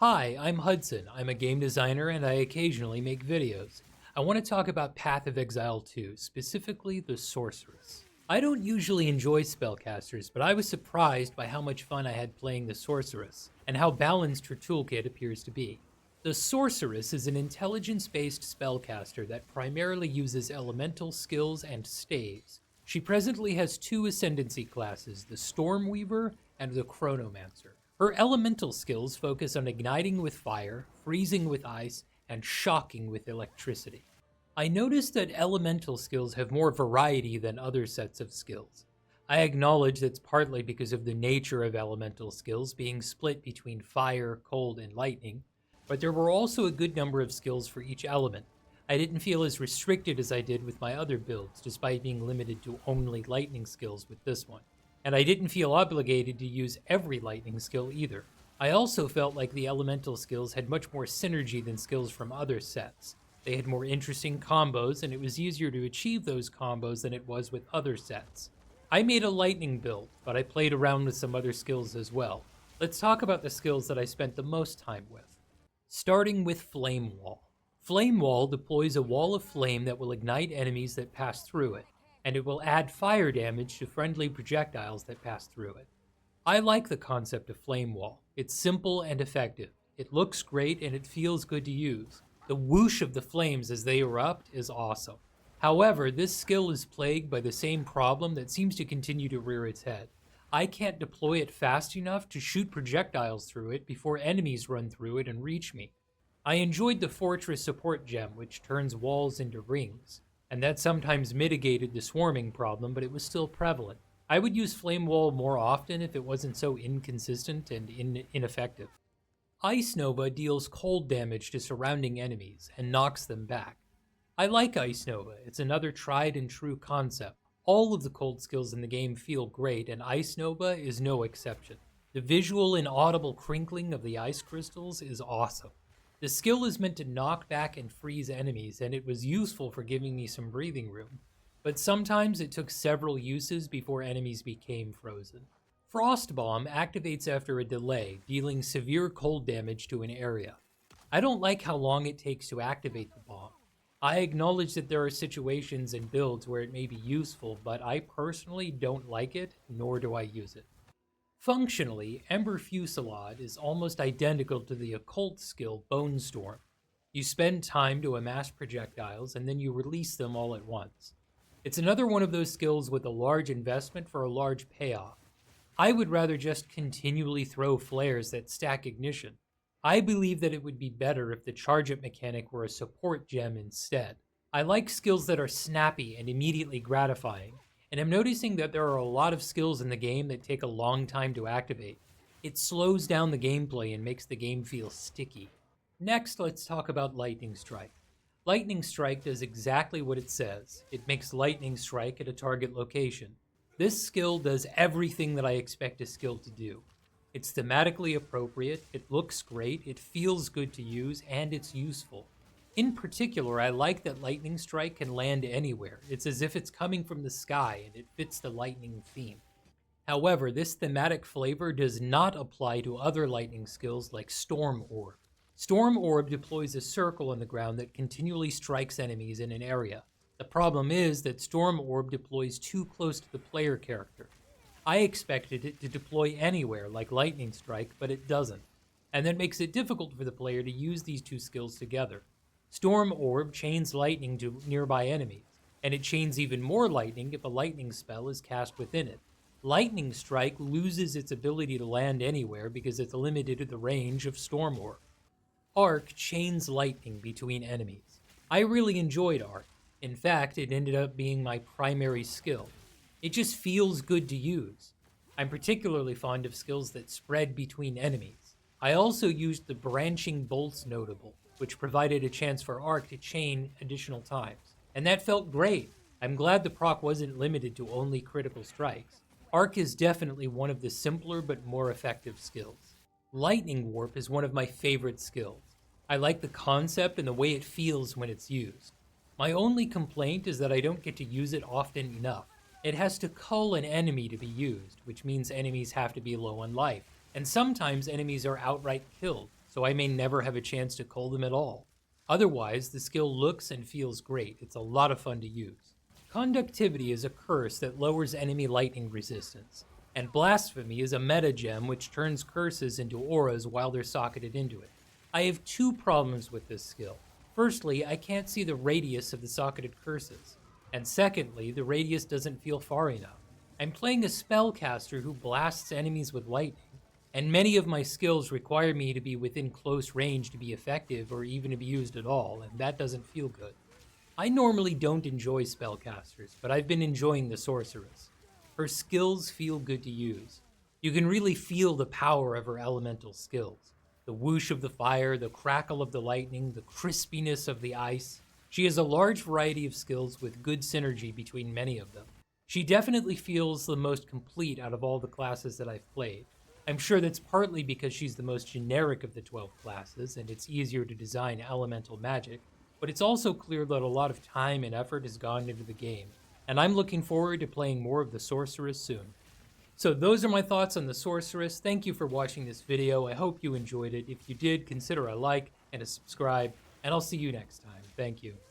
Hi, I'm Hudson. I'm a game designer and I occasionally make videos. I want to talk about Path of Exile 2, specifically the Sorceress. I don't usually enjoy spellcasters, but I was surprised by how much fun I had playing the Sorceress, and how balanced her toolkit appears to be. The Sorceress is an intelligence-based spellcaster that primarily uses elemental skills and staves. She presently has two ascendancy classes, the Stormweaver and the Chronomancer. Her elemental skills focus on igniting with fire, freezing with ice, and shocking with electricity. I noticed that elemental skills have more variety than other sets of skills. I acknowledge that's partly because of the nature of elemental skills being split between fire, cold, and lightning, but there were also a good number of skills for each element. I didn't feel as restricted as I did with my other builds, despite being limited to only lightning skills with this one. And I didn't feel obligated to use every lightning skill either. I also felt like the elemental skills had much more synergy than skills from other sets. They had more interesting combos, and it was easier to achieve those combos than it was with other sets. I made a lightning build, but I played around with some other skills as well. Let's talk about the skills that I spent the most time with. Starting with Flame Wall. Flame Wall deploys a wall of flame that will ignite enemies that pass through it, and it will add fire damage to friendly projectiles that pass through it. I like the concept of Flame Wall. It's simple and effective. It looks great and it feels good to use. The whoosh of the flames as they erupt is awesome. However, this skill is plagued by the same problem that seems to continue to rear its head. I can't deploy it fast enough to shoot projectiles through it before enemies run through it and reach me. I enjoyed the Fortress Support Gem, which turns walls into rings, and that sometimes mitigated the swarming problem, but it was still prevalent. I would use Flame Wall more often if it wasn't so inconsistent and ineffective. Ice Nova deals cold damage to surrounding enemies and knocks them back. I like Ice Nova, it's another tried and true concept. All of the cold skills in the game feel great, and Ice Nova is no exception. The visual and audible crinkling of the ice crystals is awesome. The skill is meant to knock back and freeze enemies, and it was useful for giving me some breathing room, but sometimes it took several uses before enemies became frozen. Frost Bomb activates after a delay, dealing severe cold damage to an area. I don't like how long it takes to activate the bomb. I acknowledge that there are situations and builds where it may be useful, but I personally don't like it, nor do I use it. Functionally, Ember Fusillade is almost identical to the occult skill Bone Storm. You spend time to amass projectiles, and then you release them all at once. It's another one of those skills with a large investment for a large payoff. I would rather just continually throw flares that stack ignition. I believe that it would be better if the charge-up mechanic were a support gem instead. I like skills that are snappy and immediately gratifying, and I'm noticing that there are a lot of skills in the game that take a long time to activate. It slows down the gameplay and makes the game feel sticky. Next, let's talk about Lightning Strike. Lightning Strike does exactly what it says. It makes lightning strike at a target location. This skill does everything that I expect a skill to do. It's thematically appropriate, it looks great, it feels good to use, and it's useful. In particular, I like that Lightning Strike can land anywhere. It's as if it's coming from the sky, and it fits the lightning theme. However, this thematic flavor does not apply to other lightning skills like Storm Orb. Storm Orb deploys a circle on the ground that continually strikes enemies in an area. The problem is that Storm Orb deploys too close to the player character. I expected it to deploy anywhere like Lightning Strike, but it doesn't, and that makes it difficult for the player to use these two skills together. Storm Orb chains lightning to nearby enemies, and it chains even more lightning if a lightning spell is cast within it. Lightning Strike loses its ability to land anywhere because it's limited to the range of Storm Orb. Arc chains lightning between enemies. I really enjoyed Arc. In fact, it ended up being my primary skill. It just feels good to use. I'm particularly fond of skills that spread between enemies. I also used the Branching Bolts notable, which provided a chance for Arc to chain additional times. And that felt great. I'm glad the proc wasn't limited to only critical strikes. Arc is definitely one of the simpler but more effective skills. Lightning Warp is one of my favorite skills. I like the concept and the way it feels when it's used. My only complaint is that I don't get to use it often enough. It has to cull an enemy to be used, which means enemies have to be low on life, and sometimes enemies are outright killed, so I may never have a chance to cull them at all. Otherwise, the skill looks and feels great. It's a lot of fun to use. Conductivity is a curse that lowers enemy lightning resistance, and Blasphemy is a meta gem which turns curses into auras while they're socketed into it. I have two problems with this skill. Firstly, I can't see the radius of the socketed curses, and secondly, the radius doesn't feel far enough. I'm playing a spellcaster who blasts enemies with lightning, and many of my skills require me to be within close range to be effective or even to be used at all, and that doesn't feel good. I normally don't enjoy spellcasters, but I've been enjoying the Sorceress. Her skills feel good to use. You can really feel the power of her elemental skills. The whoosh of the fire, the crackle of the lightning, the crispiness of the ice. She has a large variety of skills with good synergy between many of them. She definitely feels the most complete out of all the classes that I've played. I'm sure that's partly because she's the most generic of the 12 classes, and it's easier to design elemental magic, but it's also clear that a lot of time and effort has gone into the game, and I'm looking forward to playing more of the Sorceress soon. So those are my thoughts on the Sorceress. Thank you for watching this video. I hope you enjoyed it. If you did, consider a like and a subscribe, and I'll see you next time. Thank you.